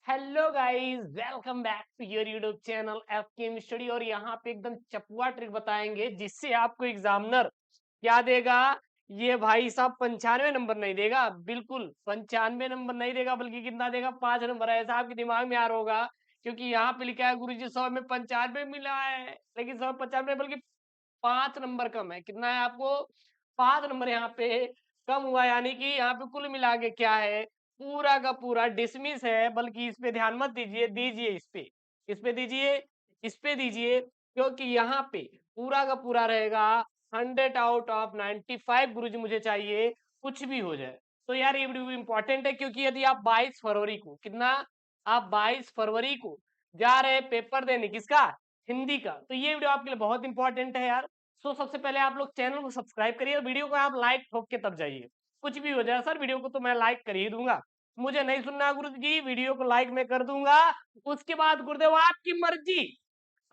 Hello guys, welcome back to your YouTube channel FKM study. और यहाँ पे एकदम चपुआ ट्रिक बताएंगे जिससे आपको एग्जामिनर क्या देगा। ये भाई साहब 95 नंबर नहीं देगा, बिल्कुल 95 नंबर नहीं देगा, बल्कि कितना देगा, 5 नंबर। ऐसा आपके दिमाग में आ रहा होगा, क्योंकि यहाँ पे लिखा है गुरुजी 100 में 95 मिला है, लेकिन 100 में 95 बल्कि 5 नंबर कम है। कितना है आपको? 5 नंबर यहाँ पे कम हुआ, यानी कि यहाँ पे कुल मिला के क्या है, पूरा का पूरा डिसमिस है। बल्कि इस पे ध्यान मत दीजिए, दीजिए इस पे दीजिए, इस पे दीजिए, क्योंकि यहाँ पे पूरा का पूरा रहेगा 100 आउट ऑफ 95। गुरुजी मुझे चाहिए कुछ भी हो जाए। तो यार ये वीडियो इंपॉर्टेंट है, क्योंकि यदि आप 22 फरवरी को कितना, आप 22 फरवरी को जा रहे हैं पेपर देने, किसका? हिंदी का। तो ये वीडियो आपके लिए बहुत इंपॉर्टेंट है यार। सो सबसे पहले आप लोग चैनल को सब्सक्राइब करिए और वीडियो को आप लाइक ठोक के तब जाइए। कुछ भी हो जाए सर, वीडियो को तो मैं लाइक कर ही दूंगा। मुझे नहीं सुनना गुरु जी, वीडियो को लाइक मैं कर दूंगा। उसके बाद गुरुदेव आपकी मर्जी,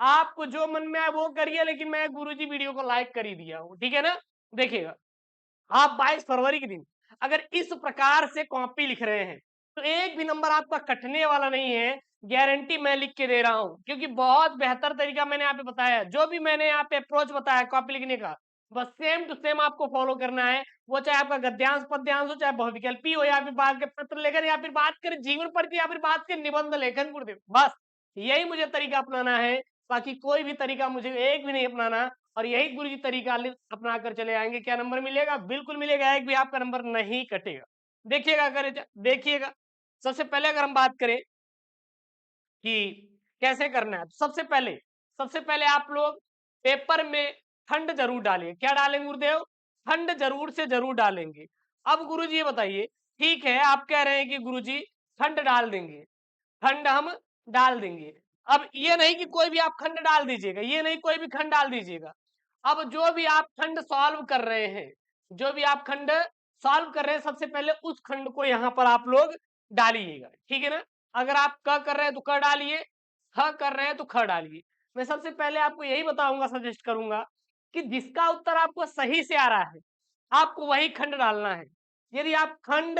आपको जो मन में आए वो करिए, लेकिन मैं गुरु जी वीडियो को लाइक कर ही दिया हूँ, ठीक है ना? देखिएगा, आप 22 फरवरी के दिन अगर इस प्रकार से कॉपी लिख रहे हैं तो एक भी नंबर आपका कटने वाला नहीं है। गारंटी मैं लिख के दे रहा हूं, क्योंकि बहुत बेहतर तरीका मैंने यहाँ पे बताया है। जो भी मैंने यहाँ पे अप्रोच बताया कॉपी लिखने का, बस सेम टू सेम आपको फॉलो करना है। वो चाहे आपका गद्यांश पद्यांश हो, चाहे बहुविकल्पी हो, या फिर बात के पत्र लेखन, या फिर बात करें जीवन परिचय, या फिर बात के निबंध लेखन। गुरुदेव बस यही मुझे तरीका अपनाना है, बाकी कोई भी तरीका मुझे एक भी नहीं अपनाना। और यही गुरुजी तरीका अपना कर चले आएंगे, क्या नंबर मिलेगा? बिल्कुल मिलेगा, एक भी आपका नंबर नहीं कटेगा। देखिएगा, अगर देखिएगा, सबसे पहले अगर हम बात करें कि कैसे करना है, तो सबसे पहले आप लोग पेपर में खंड जरूर डालिए। क्या डालेंगे गुरुदेव? खंड जरूर से जरूर डालेंगे। अब गुरुजी ये बताइए, ठीक है आप कह रहे हैं कि गुरुजी खंड डाल देंगे, खंड हम डाल देंगे। अब ये नहीं कि कोई भी आप खंड डाल दीजिएगा, ये नहीं कोई भी खंड डाल दीजिएगा। अब जो भी आप खंड सॉल्व कर रहे हैं, जो भी आप खंड सॉल्व कर रहे हैं, सबसे पहले उस खंड को यहां पर आप लोग डालिएगा, ठीक है ना? अगर आप क कर रहे हैं तो क डालिए, ख कर रहे हैं तो ख डालिए। मैं सबसे पहले आपको यही बताऊंगा, सजेस्ट करूंगा कि जिसका उत्तर आपको सही से आ रहा है आपको वही खंड डालना है। यदि आप खंड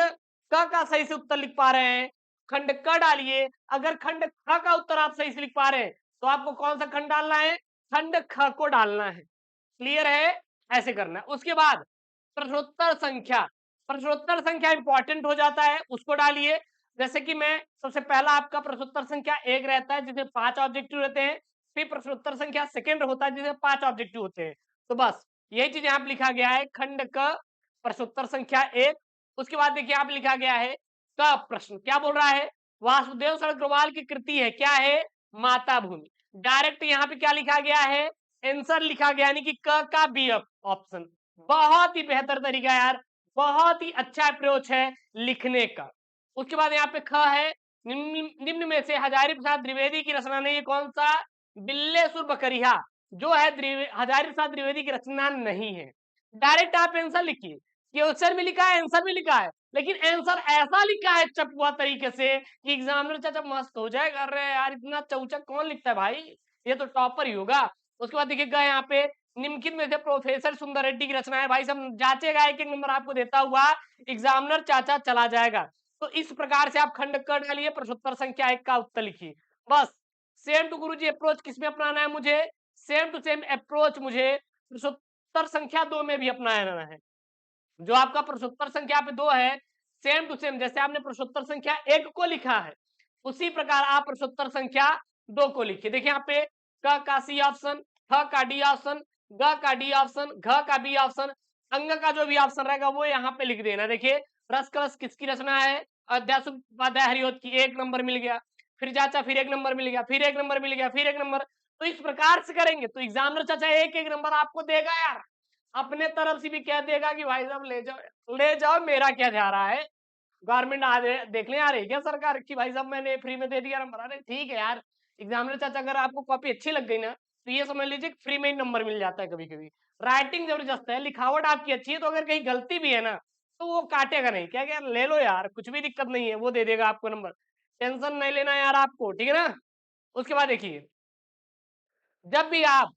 क का सही से उत्तर लिख पा रहे हैं, खंड क डालिए। अगर खंड ख का उत्तर आप सही से लिख पा रहे हैं तो आपको कौन सा खंड डालना है? खंड ख को डालना है। क्लियर है? ऐसे करना है। उसके बाद प्रश्नोत्तर संख्या इंपॉर्टेंट हो जाता है, उसको डालिए। जैसे कि मैं सबसे पहला आपका प्रश्नोत्तर संख्या 1 रहता है जिसमें 5 ऑब्जेक्टिव रहते हैं। फिर प्रश्नोत्तर संख्या सेकंड होता है जिसमें 5 ऑब्जेक्टिव होते हैं। तो बस यही चीज यहाँ पे लिखा गया है, खंड क प्रश्नोत्तर संख्या 1। उसके बाद देखिए आप लिखा गया है क प्रश्न, क्या बोल रहा है? वासुदेव सरग्रवाल की कृति है, क्या है? माता भूमि। डायरेक्ट यहाँ पे क्या लिखा गया है? आंसर लिखा गया, यानी कि क का बी ऑप्शन। बहुत ही बेहतर तरीका यार, बहुत ही अच्छा अप्रोच है लिखने का। उसके बाद यहाँ पे ख है, निम्न में से हजारी प्रसाद द्विवेदी की रचना नहीं है, कौन सा? बिल्लेसुर बकरिया जो है हजारी प्रसाद द्विवेदी की रचना नहीं है। डायरेक्ट आप आंसर लिखिए, क्वेश्चन में लिखा है, आंसर में लिखा है, लेकिन आंसर ऐसा लिखा है चपुआ तरीके से कि एग्जामिनर चाचा मस्त हो जाएगा। अरे यार इतना चौचक कौन लिखता है भाई, ये तो टॉपर ही होगा। उसके बाद देखिएगा यहाँ पे निम्नलिखित में से प्रोफेसर सुंदर रेड्डी की रचना है। भाई साहब जांचेगा, एक एक नंबर आपको देता हुआ एग्जामिनर चाचा चला जाएगा। तो इस प्रकार से आप खंड कर डालिए, प्रश्नोत्तर संख्या 1 का उत्तर लिखिए। बस सेम टू गुरुजी अप्रोच किसमें अपनाना है मुझे? सेम टू सेम अप्रोच मुझे प्रश्नोत्तर संख्या 2 में भी अपनाना है। जो आपका प्रश्नोत्तर संख्या पे 2 है, सेम टू सेम जैसे आपने प्रश्नोत्तर संख्या 1 को लिखा है उसी प्रकार आप प्रश्नोत्तर संख्या 2 को लिखिए। देखिए यहाँ पे क का सी ऑप्शन, ख का डी ऑप्शन, ग का डी ऑप्शन, घ का बी ऑप्शन, अंग का जो भी ऑप्शन रहेगा वो यहाँ पे लिख देना। देखिए रस कलश किसकी रचना है? अध्यास उपाध्याय हरिओत की, 1 नंबर मिल गया। फिर चाचा फिर 1 नंबर मिल गया, फिर 1 नंबर मिल गया, फिर 1 नंबर। तो इस प्रकार से करेंगे तो एग्जामिनर चाचा एक एक नंबर आपको देगा यार, अपने तरफ से भी कह देगा कि भाई साहब ले जाओ, मेरा क्या जा रहा है। गवर्नमेंट आ देखने आ रही है क्या सरकार की भाई साहब मैंने फ्री में दे दिया नंबर? अरे ठीक है यार, एग्जामिनर चाचा अगर आपको कॉपी अच्छी लग गई ना तो ये समझ लीजिए फ्री में ही नंबर मिल जाता है कभी कभी। राइटिंग जबरदस्त है, लिखावट आपकी अच्छी है, तो अगर कहीं गलती भी है ना तो वो काटेगा नहीं, क्या क्या ले लो यार, कुछ भी दिक्कत नहीं है, वो दे देगा आपको नंबर। टेंशन नहीं लेना यार आपको, ठीक है ना? उसके बाद देखिए, जब भी आप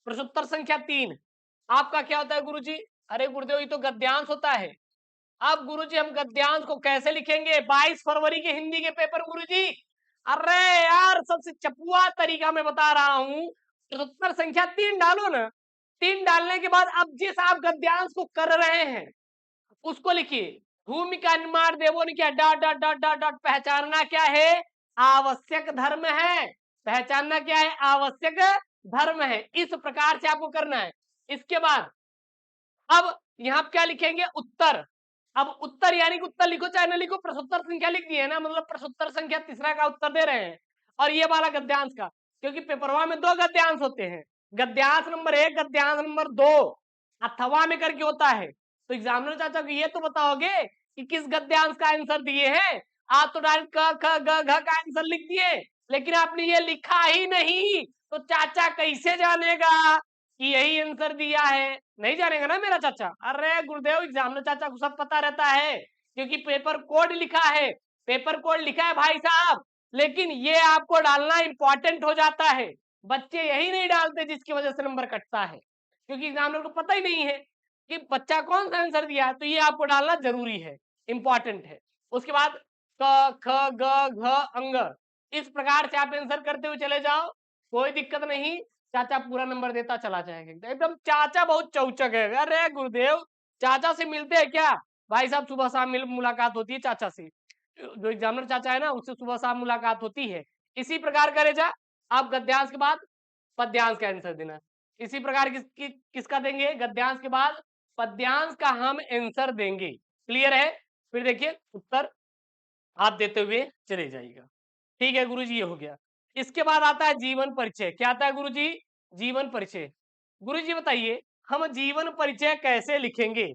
प्रश्नोत्तर संख्या 3 आपका क्या होता है गुरुजी? अरे गुरुदेव ये तो गद्यांश होता है। अब गुरुजी हम गद्यांश को कैसे लिखेंगे? 22 फरवरी के हिंदी के पेपर गुरुजी अरे यार सबसे चपुआ तरीका मैं बता रहा हूं, प्रश्नोत्तर संख्या 3 डालो ना। 3 डालने के बाद अब जिस आप गद्यांश को कर रहे हैं उसको लिखिए। भूमिका निर्माण देवो ने क्या dot dot dot dot dot, पहचानना क्या है, आवश्यक धर्म है। पहचानना क्या है, आवश्यक धर्म है। इस प्रकार से आपको करना है। इसके बाद अब यहाँ क्या लिखेंगे, उत्तर। अब उत्तर यानी कि उत्तर लिखो चाहे ना लिखो, प्रश्नोत्तर संख्या लिख दिए ना, मतलब प्रश्नोत्तर संख्या तीसरा का उत्तर दे रहे हैं। और ये वाला गद्यांश का, क्योंकि पेपरवा में 2 गद्यांश होते हैं, गद्यांश नंबर 1, गद्यांश नंबर 2 अथवा में करके होता है। तो एग्जामिनर चाचा को ये तो बताओगे कि किस गद्यांश का आंसर दिए हैं। आप तो डायरेक्ट क ख ग घ का आंसर लिख दिए, लेकिन आपने ये लिखा ही नहीं, तो चाचा कैसे जानेगा कि यही आंसर दिया है। नहीं जानेगा ना मेरा चाचा। अरे गुरुदेव, एग्जामिनर चाचा को सब पता रहता है, क्योंकि पेपर कोड लिखा है, पेपर कोड लिखा है भाई साहब, लेकिन ये आपको डालना इंपॉर्टेंट हो जाता है। बच्चे यही नहीं डालते जिसकी वजह से नंबर कटता है, क्योंकि एग्जामिनर को पता ही नहीं है कि बच्चा कौन सा आंसर दिया है। तो ये आपको डालना जरूरी है, इंपॉर्टेंट है। उसके बाद क ख ग घ अंग, इस प्रकार से आप आंसर करते हुए चले जाओ, कोई दिक्कत नहीं, चाचा पूरा नंबर देता चला जाएगा। एकदम चाचा बहुत चौचक है। अरे गुरुदेव, चाचा से मिलते हैं क्या भाई साहब, सुबह शाम मुलाकात होती है चाचा से। जो एग्जामिनर चाचा है ना, उससे सुबह शाम मुलाकात होती है। इसी प्रकार करे जा, आप गद्यांश के बाद पद्यांश का आंसर देना। इसी प्रकार किसका देंगे, गद्यांश के बाद पद्यांश का हम आंसर देंगे। क्लियर है। फिर देखिए उत्तर आप देते हुए चले जाइएगा। ठीक है गुरुजी, ये हो गया। इसके बाद आता है जीवन परिचय। क्या आता है गुरुजी, जीवन परिचय। गुरुजी बताइए हम जीवन परिचय कैसे लिखेंगे।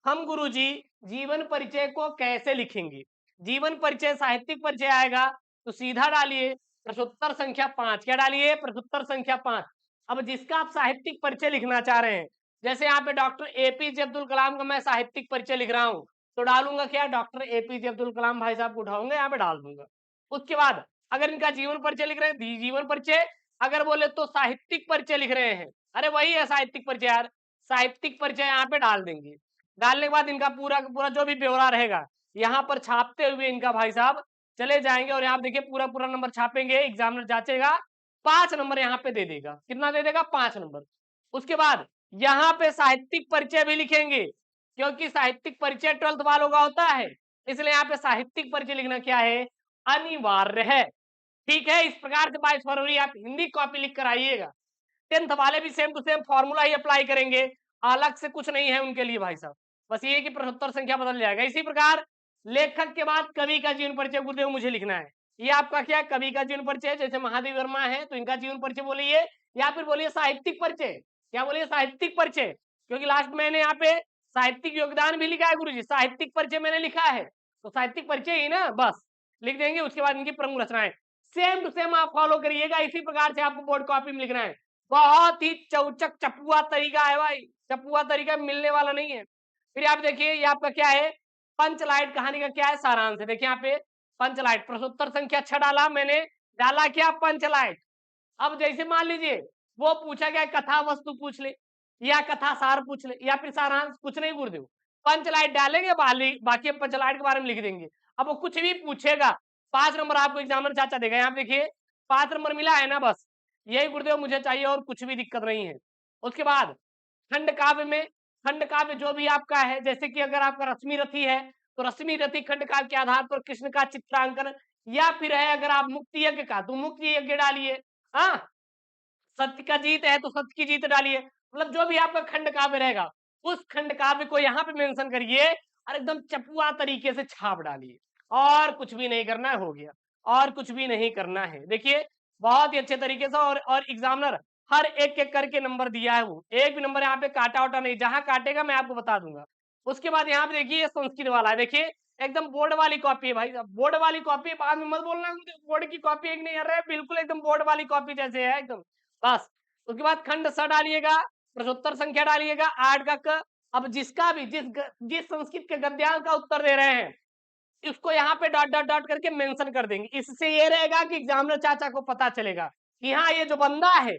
हम गुरुजी जीवन परिचय को कैसे लिखेंगे। जीवन परिचय साहित्यिक परिचय आएगा तो सीधा डालिए प्रश्नोत्तर संख्या 5। क्या डालिए, प्रश्नोत्तर संख्या 5। अब जिसका आप साहित्यिक परिचय लिखना चाह रहे हैं, जैसे यहाँ पे डॉक्टर एपीजे अब्दुल कलाम का मैं साहित्यिक परिचय लिख रहा हूं, तो डालूंगा क्या, डॉक्टर एपीजे अब्दुल कलाम भाई साहब को उठाऊंगा, यहाँ पे डाल दूंगा। उसके बाद अगर इनका जीवन परिचय लिख रहे हैं, जीवन परिचय। अगर बोले तो साहित्यिक परिचय लिख रहे हैं, अरे वही है साहित्यिक परिचय यार, साहित्यिक परिचय यहाँ पे डाल देंगे। डालने के बाद इनका पूरा पूरा जो भी ब्यौरा रहेगा यहाँ पर छापते हुए इनका भाई साहब चले जाएंगे। और यहाँ देखिए पूरा पूरा नंबर छापेंगे, एग्जामिनर जांचेगा, 5 नंबर यहाँ पे दे देगा। कितना दे देगा, 5 नंबर। उसके बाद यहाँ पे साहित्यिक परिचय भी लिखेंगे, क्योंकि साहित्यिक परिचय 12th वालों का होता है, इसलिए यहाँ पे साहित्यिक परिचय लिखना क्या है, अनिवार्य है। ठीक है। इस प्रकार से 22 फरवरी आप हिंदी कॉपी लिख कर आइएगा। 10th वाले भी सेम टू सेम फॉर्मूला ही अप्लाई करेंगे, अलग से कुछ नहीं है उनके लिए भाई साहब, बस ये कि प्रश्नोत्तर संख्या बदल जाएगा। इसी प्रकार लेखक के बाद कवि का जीवन परिचय गुरुदेव मुझे लिखना है। ये आपका क्या है, कवि का जीवन परिचय। जैसे महादेव वर्मा है तो इनका जीवन परिचय बोलिए, या फिर बोलिए साहित्यिक परिचय। क्या बोलिए, साहित्यिक परिचय, क्योंकि लास्ट मैंने यहाँ पे साहित्यिक योगदान भी लिखा है गुरुजी, साहित्यिक परिचय मैंने लिखा है, तो साहित्यिक परिचय ही ना, बस लिख देंगे। उसके बाद इनकी प्रमुख रचनाएं सेम टू सेम आप फॉलो करिएगा। इसी प्रकार से आपको बोर्ड कॉपी में लिखना है। बहुत ही चौचक चपुआ तरीका है भाई, चपुआ तरीका मिलने वाला नहीं है। फिर आप देखिए ये आपका क्या है, पंचलाइट कहानी का क्या है सारांश है। देखिए यहाँ पे पंचलाइट, प्रश्नोत्तर संख्या 6 डाला मैंने, डाला क्या, पंचलाइट। अब जैसे मान लीजिए वो पूछा गया कथा वस्तु पूछ ले, या कथा सार पूछ ले, या फिर सारांश, कुछ नहीं गुरुदेव, पंचलाइट डालेंगे, बाकी पंचलाइट के बारे में लिख देंगे। अब वो कुछ भी पूछेगा 5 नंबर आपको एग्जामिनर चाचा देगा। यहाँ देखिए 5 नंबर मिला है ना, बस यही गुरुदेव मुझे चाहिए और कुछ भी दिक्कत नहीं है। उसके बाद खंड काव्य में, खंड काव्य जो भी आपका है, जैसे कि अगर आपका रश्मि रथी है तो रश्मि रथी खंड काव्य के आधार पर कृष्ण का चित्रांकन, या फिर है अगर आप मुक्ति यज्ञ का तो मुक्ति यज्ञ डालिए। हाँ, सत्य का जीत है तो सत्य की जीत डालिए। मतलब जो भी आपका खंड काव्य रहेगा उस खंड काव्य को यहाँ पे मेंशन करिए और एकदम चपुआ तरीके से छाप डालिए, और कुछ भी नहीं करना है, हो गया। और कुछ भी नहीं करना है। देखिए बहुत ही अच्छे तरीके से, और एग्जामिनर हर एक एक करके नंबर दिया है, वो एक भी नंबर यहाँ पे काटा वाटा नहीं, जहां काटेगा मैं आपको बता दूंगा। उसके बाद यहाँ पे देखिए संस्कृत वाला है, देखिए एकदम बोर्ड वाली कॉपी है भाई साहब, बोर्ड वाली कॉपी। बाद में मत बोलना बोर्ड की कॉपी एक नहीं, अरे बिल्कुल एकदम बोर्ड वाली कॉपी जैसे है एकदम, बस। उसके बाद खंड स डालिएगा, प्रश्नोत्तर संख्या डालिएगा 8 का क। अब जिसका भी जिस संस्कृत के गद्यांश का उत्तर दे रहे हैं इसको यहाँ पे डॉट डॉट डॉट करके मेंशन कर देंगे। इससे ये रहेगा कि एग्जामिनर चाचा को पता चलेगा कि हाँ ये जो बंदा है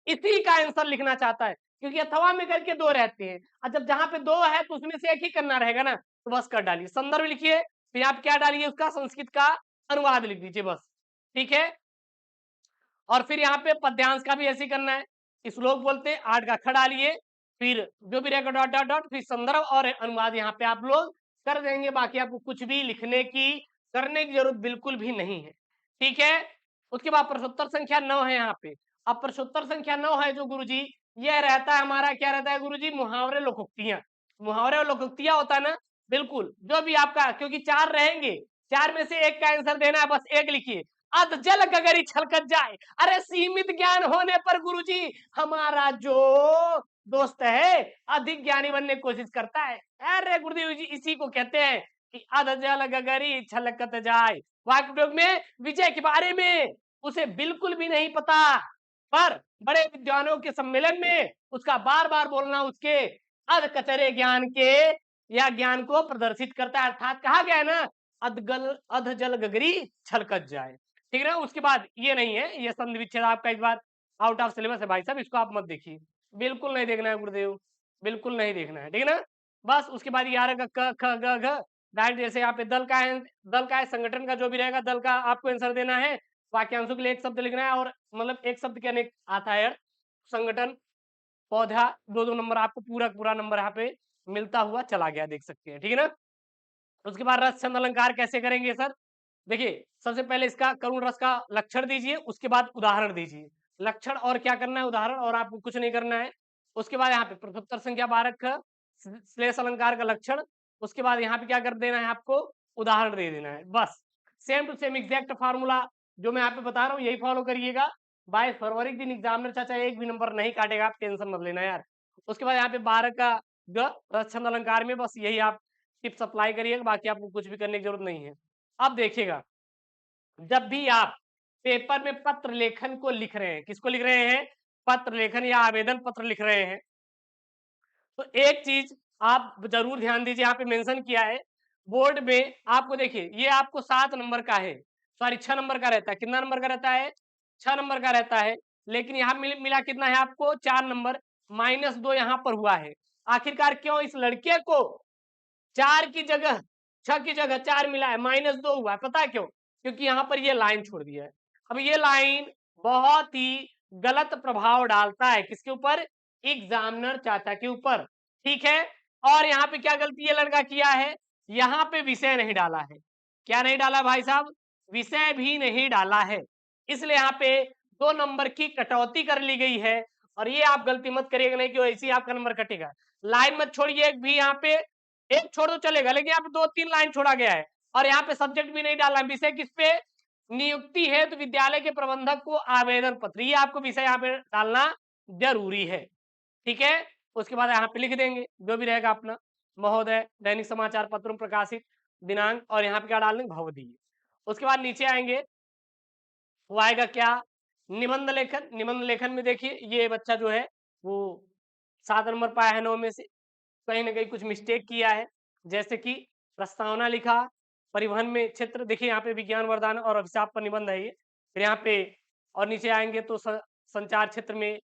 इसी का आंसर लिखना चाहता है, क्योंकि अथवा में करके 2 रहते हैं, और जब जहां पे 2 है तो उसमें से एक ही करना रहेगा ना, तो बस कर डालिए। संदर्भ लिखिए, फिर आप क्या डालिए, उसका संस्कृत का अनुवाद लिख दीजिए, बस। ठीक है। और फिर यहाँ पे पद्यांश का भी ऐसे ही करना है। श्लोक बोलते 8 का ख डालिए, फिर जो भी रहेगा डॉट डॉट डॉट, फिर संदर्भ और अनुवाद यहाँ पे आप लोग कर देंगे। बाकी आपको कुछ भी लिखने की करने की जरूरत बिल्कुल भी नहीं है, ठीक है। उसके बाद प्रश्नोत्तर संख्या 9 है यहाँ पे। अब प्रश्नोत्तर संख्या 9 है जो गुरुजी, यह रहता है हमारा, क्या रहता है गुरुजी, मुहावरे लोकोक्तियां। मुहावरे और लोकोक्तियां होता है ना, बिल्कुल जो भी आपका, क्योंकि 4 रहेंगे, 4 में से एक का आंसर देना है, बस एक लिखिए। अध जल गगरी छलकत जाए। अरे सीमित ज्ञान होने पर गुरुजी हमारा जो दोस्त है अधिक ज्ञानी बनने की कोशिश करता है। अरे गुरुदेव जी इसी को कहते हैं कि अध जल गगरी छलकत जाए। वाक्य प्रयोग में विजय के बारे में उसे बिल्कुल भी नहीं पता, पर बड़े विद्वानों के सम्मेलन में उसका बार बार बोलना उसके अध कचरे ज्ञान के या ज्ञान को प्रदर्शित करता है। अर्थात कहा गया है ना, अध जल गगरी छलकत जाए, ठीक है ना। उसके बाद ये नहीं है, ये संधि विच्छेद आपका इस बार आउट ऑफ सिलेबस है भाई साहब, इसको आप मत देखिए, बिल्कुल नहीं देखना है गुरुदेव, बिल्कुल नहीं देखना है, ठीक है ना। बस उसके बाद 11 का क ख ग घ डायरेक्ट, जैसे यहाँ पे दल का है, दल का है, संगठन का जो भी रहेगा दल का आपको आंसर देना है। वाक्यांशों के लिए एक शब्द लिखना है, और मतलब एक शब्द के अनेक आता है, संगठन, पौधा, 2-2 नंबर आपको पूरा पूरा नंबर यहाँ पे मिलता हुआ चला गया, देख सकते हैं, ठीक है ना। उसके बाद रस छंद अलंकार कैसे करेंगे सर, देखिए सबसे पहले इसका करुण रस का लक्षण दीजिए, उसके बाद उदाहरण दीजिए। लक्षण और क्या करना है, उदाहरण, और आपको कुछ नहीं करना है। उसके बाद यहाँ पे प्रत्युत्तर संख्या 12 का श्लेष अलंकार का लक्षण, उसके बाद यहाँ पे क्या कर देना है, आपको उदाहरण दे देना है, बस। Same to same exact formula जो मैं यहाँ पे बता रहा हूँ यही फॉलो करिएगा। 22 फरवरी के दिन एग्जामिनर चाचा एक भी नंबर नहीं काटेगा, आप टेंशन मत लेना यार। उसके बाद यहाँ पे 12 का ग रस छंद अलंकार में बस यही आप टिप्स अप्लाई करिएगा, बाकी आपको कुछ भी करने की जरूरत नहीं है। अब देखिएगा, जब भी आप पेपर में पत्र लेखन को लिख रहे हैं, किसको लिख रहे हैं, पत्र लेखन या आवेदन पत्र लिख रहे हैं, तो एक चीज आप जरूर ध्यान दीजिए, यहाँ पे मेंशन किया है बोर्ड में आपको, देखिए ये आपको 7 नंबर का है, सॉरी 6 नंबर का रहता है। कितना नंबर का रहता है, 6 नंबर का रहता है, लेकिन यहाँ मिला कितना है आपको, 4 नंबर, -2 यहाँ पर हुआ है। आखिरकार क्यों इस लड़के को 4 की जगह 6 की जगह 4 मिला है, -2 हुआ है, पता है क्यों, क्योंकि यहाँ पर ये लाइन छोड़ दिया है। अब ये लाइन बहुत ही गलत प्रभाव डालता है किसके ऊपर, एग्जामिनर चाचा के ऊपर, ठीक है। और यहाँ पे क्या गलती ये लड़का किया है, यहाँ पे विषय नहीं डाला है। क्या नहीं डाला भाई साहब, विषय भी नहीं डाला है, इसलिए यहाँ पे 2 नंबर की कटौती कर ली गई है। और ये आप गलती मत करिएगा, नहीं कि ऐसे ही आपका नंबर कटेगा। लाइन मत छोड़िए एक भी, यहाँ पे एक छोड़ दो चलेगा, लेकिन यहाँ पे 2-3 लाइन छोड़ा गया है। और यहाँ पे सब्जेक्ट भी नहीं डाला, विषय किस पे, नियुक्ति है तो विद्यालय के प्रबंधक को आवेदन पत्र, ये आपको विषय यहाँ पे डालना जरूरी है, ठीक है। उसके बाद यहाँ पे लिख देंगे जो भी रहेगा अपना, महोदय, दैनिक समाचार पत्रों प्रकाशित दिनांक, और यहाँ पे क्या डाल देंगे, भवदीय। उसके बाद नीचे आएंगे, वो आएगा क्या, निबंध लेखन। निबंध लेखन में देखिए ये बच्चा जो है वो 7 नंबर पाया है 9 में से, कहीं ना कहीं कुछ मिस्टेक किया है, जैसे कि प्रस्तावना लिखा, परिवहन में क्षेत्र, देखिए यहाँ पे विज्ञान वरदान और अभिशाप पर निबंध है ये। फिर यहाँ पे और नीचे आएंगे तो संचार क्षेत्र में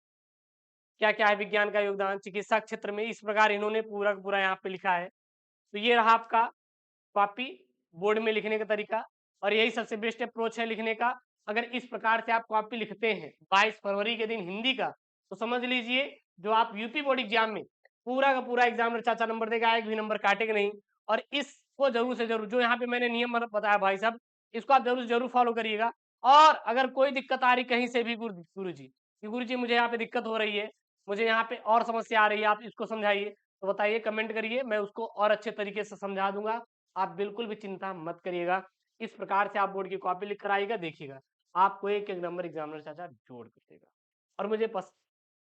क्या क्या है विज्ञान का योगदान, चिकित्सा क्षेत्र में, इस प्रकार इन्होंने पूरा पूरा यहाँ पे लिखा है। तो ये रहा आपका कॉपी, बोर्ड में लिखने का तरीका, और यही सबसे बेस्ट अप्रोच है लिखने का। अगर इस प्रकार से आप कॉपी लिखते हैं 22 फरवरी के दिन हिंदी का, तो समझ लीजिए जो आप यूपी बोर्ड एग्जाम में पूरा का पूरा एग्जाम चाचा नंबर देगा, एक भी नंबर काटेगा नहीं। और इसको जरूर से जरूर, जो यहाँ पे मैंने नियम बताया भाई साहब, इसको आप जरूर जरूर फॉलो करिएगा। और अगर कोई दिक्कत आ रही कहीं से भी, गुरु जी कि गुरु जी मुझे यहाँ पे दिक्कत हो रही है, मुझे यहाँ पे और समस्या आ रही है, आप इसको समझाइए, तो बताइए, कमेंट करिए, मैं उसको और अच्छे तरीके से समझा दूंगा। आप बिल्कुल भी चिंता मत करिएगा। इस प्रकार से आप बोर्ड की कॉपी लिख कर आइएगा, देखिएगा आपको एक एक नंबर एग्जामिनर चाचा जोड़ कर देगा। और मुझे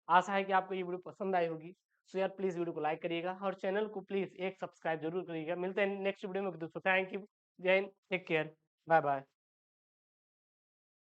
आशा है कि आपको ये वीडियो पसंद आई होगी। सो यार प्लीज वीडियो को लाइक करिएगा और चैनल को प्लीज एक सब्सक्राइब जरूर करिएगा। मिलते हैं नेक्स्ट वीडियो में दोस्तों, थैंक यू, जय हिंद, टेक केयर, बाय बाय।